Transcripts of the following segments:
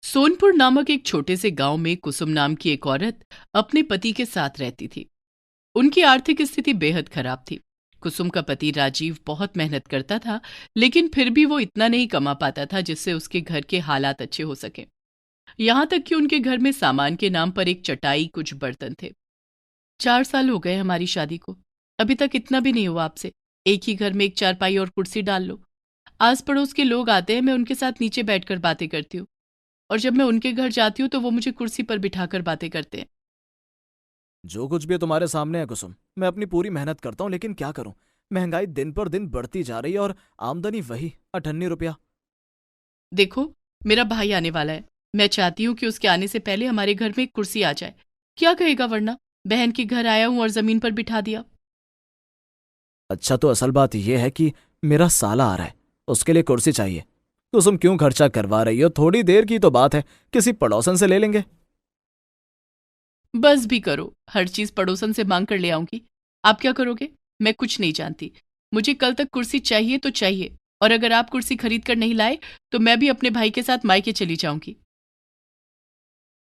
सोनपुर नामक एक छोटे से गांव में कुसुम नाम की एक औरत अपने पति के साथ रहती थी। उनकी आर्थिक स्थिति बेहद खराब थी। कुसुम का पति राजीव बहुत मेहनत करता था, लेकिन फिर भी वो इतना नहीं कमा पाता था जिससे उसके घर के हालात अच्छे हो सके। यहाँ तक कि उनके घर में सामान के नाम पर एक चटाई, कुछ बर्तन थे। 4 साल हो गए हमारी शादी को, अभी तक इतना भी नहीं हुआ आपसे। एक ही घर में एक चारपाई और कुर्सी डाल लो। आस पड़ोस के लोग आते हैं, मैं उनके साथ नीचे बैठकर बातें करती हूँ, और जब मैं उनके घर जाती हूँ तो वो मुझे कुर्सी पर बिठाकर बातें करते हैं। जो कुछ भी है तुम्हारे सामने है कुसुम। मैं अपनी पूरी मेहनत करता हूँ लेकिन क्या करूँ। महंगाई दिन पर दिन बढ़ती जा रही है और आमदनी वही 98 रुपया। देखो, मेरा भाई आने वाला है। मैं चाहती हूँ कि उसके आने से पहले हमारे घर में एक कुर्सी आ जाए। क्या कहेगा वरना? बहन के घर आया हूँ और जमीन पर बिठा दिया। अच्छा, तो असल बात यह है कि मेरा साला आ रहा है, उसके लिए कुर्सी चाहिए। कुसुम क्यों खर्चा करवा रही हो? थोड़ी देर की तो बात है, किसी पड़ोसन से ले लेंगे। बस भी करो, हर चीज पड़ोसन से मांग कर ले आऊंगी। आप क्या करोगे? मैं कुछ नहीं जानती। मुझे कल तक कुर्सी चाहिए तो चाहिए, और अगर आप कुर्सी खरीद कर नहीं लाए तो मैं भी अपने भाई के साथ मायके चली जाऊंगी।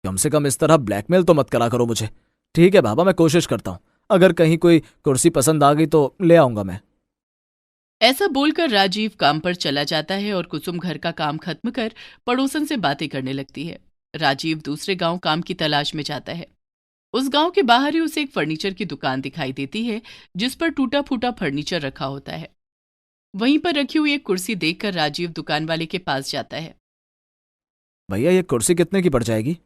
कम से कम इस तरह ब्लैकमेल तो मत करा करो मुझे। ठीक है बाबा, मैं कोशिश करता हूँ। अगर कहीं कोई कुर्सी पसंद आ गई तो ले आऊंगा मैं। ऐसा बोलकर राजीव काम पर चला जाता है और कुसुम घर का काम खत्म कर पड़ोसन से बातें करने लगती है। राजीव दूसरे गांव काम की तलाश में जाता है। उस गांव के बाहर ही उसे एक फर्नीचर की दुकान दिखाई देती है, जिस पर टूटा फूटा फर्नीचर रखा होता है। वहीं पर रखी हुई एक कुर्सी देखकर राजीव दुकान वाले के पास जाता है। भैया, ये कुर्सी कितने की पड़ जाएगी?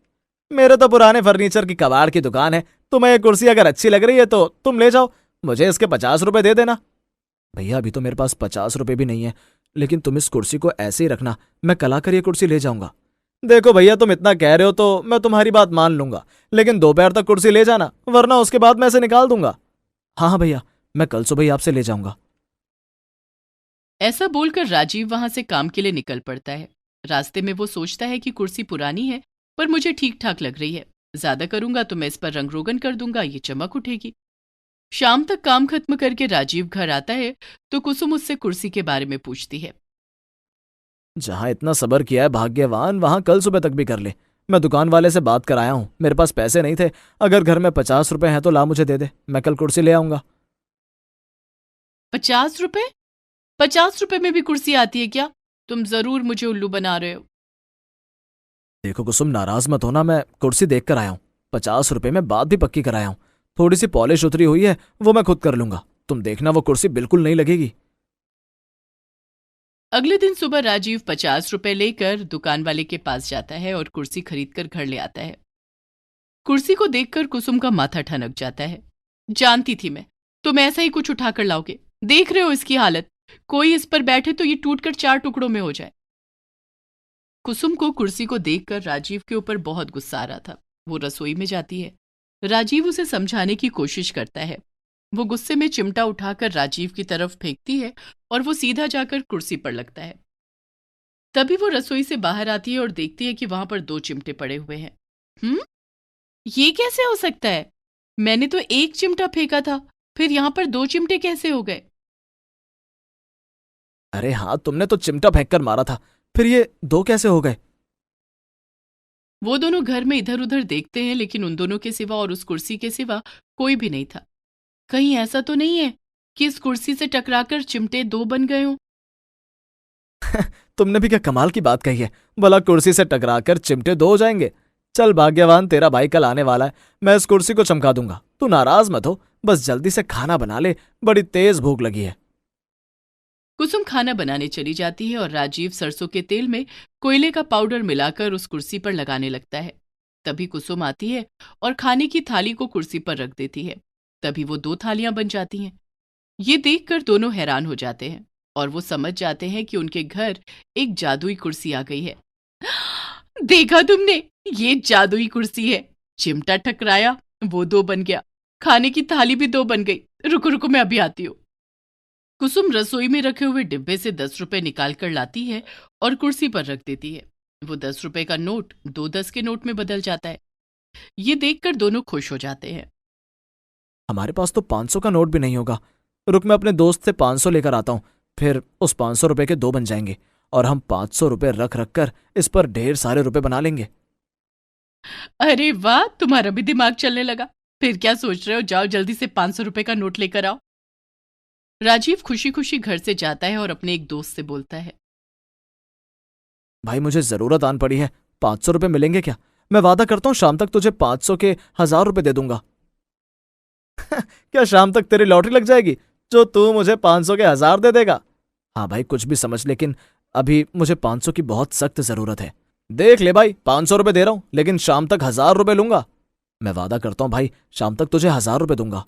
मेरे तो पुराने फर्नीचर की कबाड़ की दुकान है। तुम्हें ये कुर्सी अगर अच्छी लग रही है तो तुम ले जाओ। मुझे इसके 50 रुपए दे देना। भैया, अभी तो मेरे पास 50 रुपए भी नहीं है, लेकिन तुम इस कुर्सी को ऐसे ही रखना, मैं कल आकर ये कुर्सी ले जाऊंगा। देखो भैया, तुम इतना कह रहे हो तो मैं तुम्हारी बात मान लूंगा, लेकिन दोपहर तक कुर्सी ले जाना, वरना उसके बाद मैं इसे निकाल दूंगा। हाँ हाँ भैया, मैं कल सुबह ही आपसे ले जाऊंगा। ऐसा बोलकर राजीव वहां से काम के लिए निकल पड़ता है। रास्ते में वो सोचता है कि कुर्सी पुरानी है, पर मुझे ठीक ठाक लग रही है। ज्यादा करूंगा तो मैं इस पर रंग रोगन कर दूंगा, ये चमक उठेगी। शाम तक काम खत्म करके राजीव घर आता है तो कुसुम उससे कुर्सी के बारे में पूछती है। जहां इतना सब्र किया है भाग्यवान, वहां कल सुबह तक भी कर ले। मैं दुकान वाले से बात कर आया हूं, मेरे पास पैसे नहीं थे। अगर घर में 50 रुपए हैं तो ला मुझे दे दे, मैं कल कुर्सी ले आऊंगा। 50 रुपए? 50 रुपए में भी कुर्सी आती है क्या? तुम जरूर मुझे उल्लू बना रहे हो। देखो कुसुम, नाराज मत होना, मैं कुर्सी देख कर आया हूँ। 50 रुपए में बात भी पक्की कराया हूँ। थोड़ी सी पॉलिश उतरी हुई है, वो मैं खुद कर लूंगा। तुम देखना, वो कुर्सी बिल्कुल नहीं लगेगी। अगले दिन सुबह राजीव 50 रुपए लेकर दुकान वाले के पास जाता है और कुर्सी खरीद कर घर ले आता है। कुर्सी को देखकर कुसुम का माथा ठनक जाता है। जानती थी मैं, तुम ऐसा ही कुछ उठाकर लाओगे। देख रहे हो इसकी हालत, कोई इस पर बैठे तो ये टूटकर 4 टुकड़ों में हो जाए। कुसुम को कुर्सी को देखकर राजीव के ऊपर बहुत गुस्सा आ रहा था। वो रसोई में जाती है। राजीव उसे समझाने की कोशिश करता है। वो गुस्से में चिमटा उठाकर राजीव की तरफ फेंकती है और वो सीधा जाकर कुर्सी पर लगता है। तभी वो रसोई से बाहर आती है और देखती है कि वहां पर 2 चिमटे पड़े हुए हैं। हम्म, ये कैसे हो सकता है? मैंने तो एक चिमटा फेंका था, फिर यहां पर 2 चिमटे कैसे हो गए? अरे हाँ, तुमने तो चिमटा फेंक कर मारा था, फिर ये दो कैसे हो गए? वो दोनों घर में इधर उधर देखते हैं, लेकिन उन दोनों के सिवा और उस कुर्सी के सिवा कोई भी नहीं था। कहीं ऐसा तो नहीं है कि इस कुर्सी से टकराकर चिमटे 2 बन गए हों? तुमने भी क्या कमाल की बात कही है। भला कुर्सी से टकराकर चिमटे दो हो जाएंगे? चल भाग्यवान, तेरा भाई कल आने वाला है, मैं इस कुर्सी को चमका दूंगा। तू नाराज मत हो, बस जल्दी से खाना बना ले, बड़ी तेज भूख लगी है। कुसुम खाना बनाने चली जाती है और राजीव सरसों के तेल में कोयले का पाउडर मिलाकर उस कुर्सी पर लगाने लगता है। तभी कुसुम आती है और खाने की थाली को कुर्सी पर रख देती है। तभी वो 2 थालियां बन जाती हैं। ये देखकर दोनों हैरान हो जाते हैं और वो समझ जाते हैं कि उनके घर एक जादुई कुर्सी आ गई है। देखा तुमने, ये जादुई कुर्सी है। चिमटा टकराया, वो 2 बन गया। खाने की थाली भी 2 बन गई। रुको रुको, मैं अभी आती हूँ। कुसुम रसोई में रखे हुए डिब्बे से 10 रुपए निकाल कर लाती है और कुर्सी पर रख देती है। वो 10 रुपए का नोट 2 10 के नोट में बदल जाता है। ये देखकर दोनों खुश हो जाते हैं। हमारे पास तो 500 का नोट भी नहीं होगा। रुक, मैं अपने दोस्त से 500 लेकर आता हूँ, फिर उस 500 रुपए के दो बन जाएंगे। और हम 500 रुपए रख रख कर इस पर ढेर सारे रुपए बना लेंगे। अरे वाह, तुम्हारा भी दिमाग चलने लगा। फिर क्या सोच रहे हो? जाओ जल्दी से 500 रुपए का नोट लेकर आओ। राजीव खुशी खुशी घर से जाता है और अपने एक दोस्त से बोलता है, भाई मुझे जरूरत आन पड़ी है, 500 रुपए मिलेंगे क्या? मैं वादा करता हूँ शाम तक तुझे 500 के 1000 रुपए दे दूंगा। क्या शाम तक तेरी लॉटरी लग जाएगी जो तू मुझे 500 के 1000 दे देगा? हाँ भाई कुछ भी समझ, लेकिन अभी मुझे 500 की बहुत सख्त जरूरत है। देख ले भाई, 500 रुपए दे रहा हूं, लेकिन शाम तक 1000 रुपए लूंगा। मैं वादा करता हूं भाई, शाम तक तुझे 1000 रुपए दूंगा।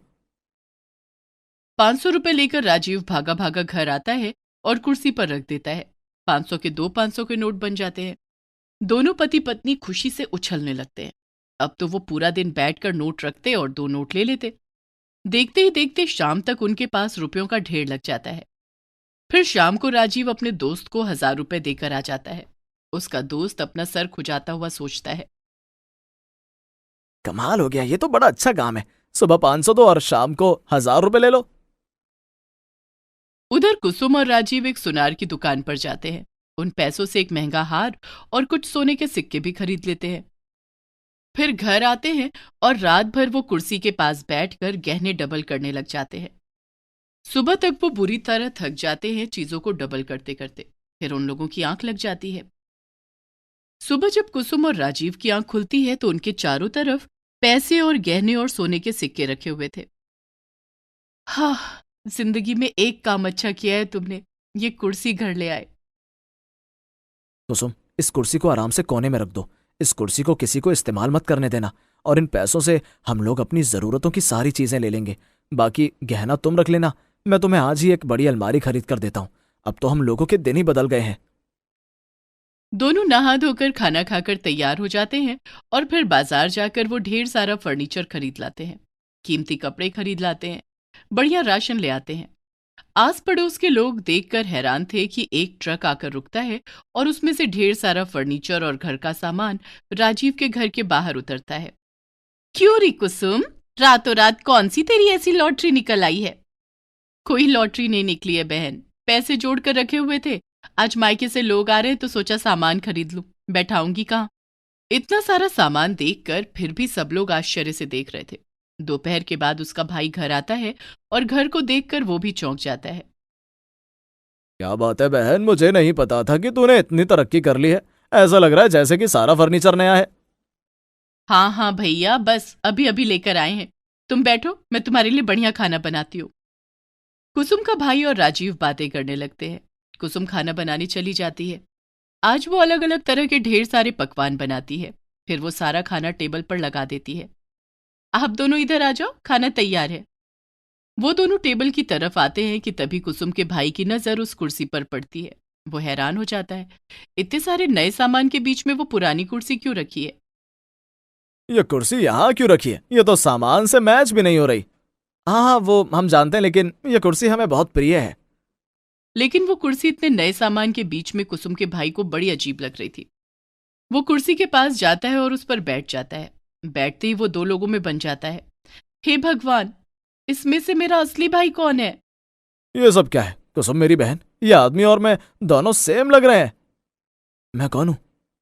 500 रुपए लेकर राजीव भागा भागा घर आता है और कुर्सी पर रख देता है। 500 के दो 500 के नोट बन जाते हैं। दोनों पति पत्नी खुशी से उछलने लगते हैं। अब तो वो पूरा दिन बैठकर नोट रखते और दो नोट ले लेते। देखते ही देखते शाम तक उनके पास रुपयों का ढेर लग जाता है। फिर शाम को राजीव अपने दोस्त को 1000 रुपए देकर आ जाता है। उसका दोस्त अपना सर खुजाता हुआ सोचता है, कमाल हो गया, ये तो बड़ा अच्छा काम है। सुबह 500 दो और शाम को 1000 रुपए ले लो। उधर कुसुम और राजीव एक सुनार की दुकान पर जाते हैं। उन पैसों से एक महंगा हार और कुछ सोने के सिक्के भी खरीद लेते हैं। फिर घर आते हैं और रात भर वो कुर्सी के पास बैठकर गहने डबल करने लग जाते हैं। सुबह तक वो बुरी तरह थक जाते हैं चीजों को डबल करते करते। फिर उन लोगों की आंख लग जाती है। सुबह जब कुसुम और राजीव की आंख खुलती है तो उनके चारों तरफ पैसे और गहने और सोने के सिक्के रखे हुए थे। हाँ, जिंदगी में एक काम अच्छा किया है तुमने, ये कुर्सी घर ले आए। कुसुम, इस कुर्सी को आराम से कोने में रख दो। इस कुर्सी को किसी को इस्तेमाल मत करने देना, और इन पैसों से हम लोग अपनी जरूरतों की सारी चीजें ले लेंगे। बाकी गहना तुम रख लेना। मैं तुम्हें आज ही एक बड़ी अलमारी खरीद कर देता हूं। अब तो हम लोगों के दिन ही बदल गए हैं। दोनों नहा धोकर खाना खाकर तैयार हो जाते हैं और फिर बाजार जाकर वो ढेर सारा फर्नीचर खरीद लाते हैं। कीमती कपड़े खरीद लाते हैं। बढ़िया राशन ले आते हैं। आस पड़ोस के लोग देखकर हैरान थे कि एक ट्रक आकर रुकता है और उसमें से ढेर सारा फर्नीचर और घर का सामान राजीव के घर के बाहर उतरता है। क्यों री कुसुम, रातों रात कौन सी तेरी ऐसी लॉटरी निकल आई है? कोई लॉटरी नहीं निकली है बहन, पैसे जोड़ कर रखे हुए थे। आज मायके से लोग आ रहे हैं तो सोचा सामान खरीद लूं, बैठाऊंगी कहाँ। इतना सारा सामान देखकर फिर भी सब लोग आश्चर्य से देख रहे थे। दोपहर के बाद उसका भाई घर आता है और घर को देखकर वो भी चौंक जाता है। क्या बात है बहन, मुझे नहीं पता था कि तूने इतनी तरक्की कर ली है। ऐसा लग रहा है जैसे कि सारा फर्नीचर नया है। हाँ हाँ भैया, बस अभी अभी लेकर आए हैं। तुम बैठो, मैं तुम्हारे लिए बढ़िया खाना बनाती हूँ। कुसुम का भाई और राजीव बातें करने लगते हैं। कुसुम खाना बनाने चली जाती है। आज वो अलग अलग तरह के ढेर सारे पकवान बनाती है। फिर वो सारा खाना टेबल पर लगा देती है। आप दोनों इधर आ जाओ, खाना तैयार है। वो दोनों टेबल की तरफ आते हैं कि तभी कुसुम के भाई की नजर उस कुर्सी पर पड़ती है। वो हैरान हो जाता है, इतने सारे नए सामान के बीच में वो पुरानी कुर्सी क्यों रखी है? ये कुर्सी यहाँ क्यों रखी है? ये तो सामान से मैच भी नहीं हो रही। हाँ हाँ, वो हम जानते हैं, लेकिन ये कुर्सी हमें बहुत प्रिय है। लेकिन वो कुर्सी इतने नए सामान के बीच में कुसुम के भाई को बड़ी अजीब लग रही थी। वो कुर्सी के पास जाता है और उस पर बैठ जाता है। बैठते ही वो दो लोगों में बन जाता है। हे भगवान, इसमें से मेरा असली भाई कौन है? ये सब क्या है कुसुम मेरी बहन? ये आदमी और मैं दोनों सेम लग रहे हैं। मैं कौन हूं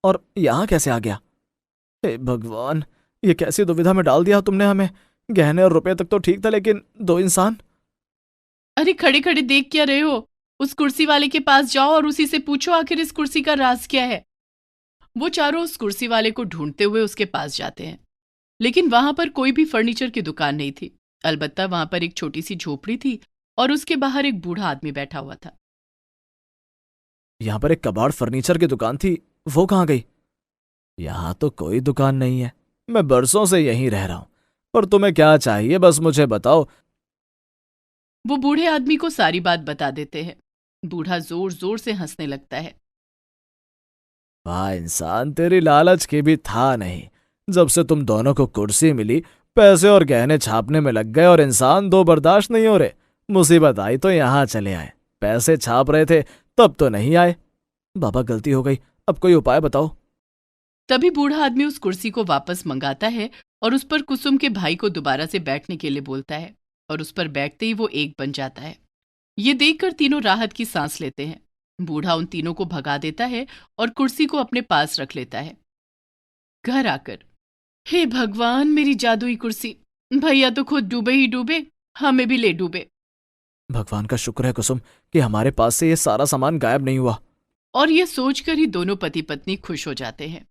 और यहाँ कैसे आ गया? हे भगवान, ये कैसी दुविधा में डाल दिया तुमने हमें। गहने और रुपए तक तो ठीक था, लेकिन दो इंसान। अरे खड़े खड़े देख क्या रहे हो? उस कुर्सी वाले के पास जाओ और उसी से पूछो आखिर इस कुर्सी का राज क्या है। वो चारों उस कुर्सी वाले को ढूंढते हुए उसके पास जाते हैं, लेकिन वहां पर कोई भी फर्नीचर की दुकान नहीं थी। अलबत्ता वहां पर एक छोटी सी झोपड़ी थी और उसके बाहर एक बूढ़ा आदमी बैठा हुआ था। यहाँ पर एक कबाड़ फर्नीचर की दुकान थी, वो कहाँ गई? यहाँ तो कोई दुकान नहीं है। मैं बरसों से यहीं रह रहा हूं, पर तुम्हें क्या चाहिए बस मुझे बताओ। वो बूढ़े आदमी को सारी बात बता देते हैं। बूढ़ा जोर जोर से हंसने लगता है। वाह इंसान, तेरी लालच की भी था नहीं। जब से तुम दोनों को कुर्सी मिली, पैसे और गहने छापने में लग गए और इंसान दो बर्दाश्त नहीं हो रहे। मुसीबत आई तो यहाँ चले आए। पैसे छाप रहे थे तब तो नहीं आए। बाबा गलती हो गई, अब कोई उपाय बताओ। तभी बूढ़ा आदमी उस कुर्सी को वापस मंगाता है और उस पर कुसुम के भाई को दोबारा से बैठने के लिए बोलता है, और उस पर बैठते ही वो एक बन जाता है। ये देखकर तीनों राहत की सांस लेते हैं। बूढ़ा उन तीनों को भगा देता है और कुर्सी को अपने पास रख लेता है। घर आकर, हे भगवान, मेरी जादुई कुर्सी! भैया तो खुद डूबे ही डूबे, हमें भी ले डूबे। भगवान का शुक्र है कुसुम कि हमारे पास से ये सारा सामान गायब नहीं हुआ। और ये सोचकर ही दोनों पति पत्नी खुश हो जाते हैं।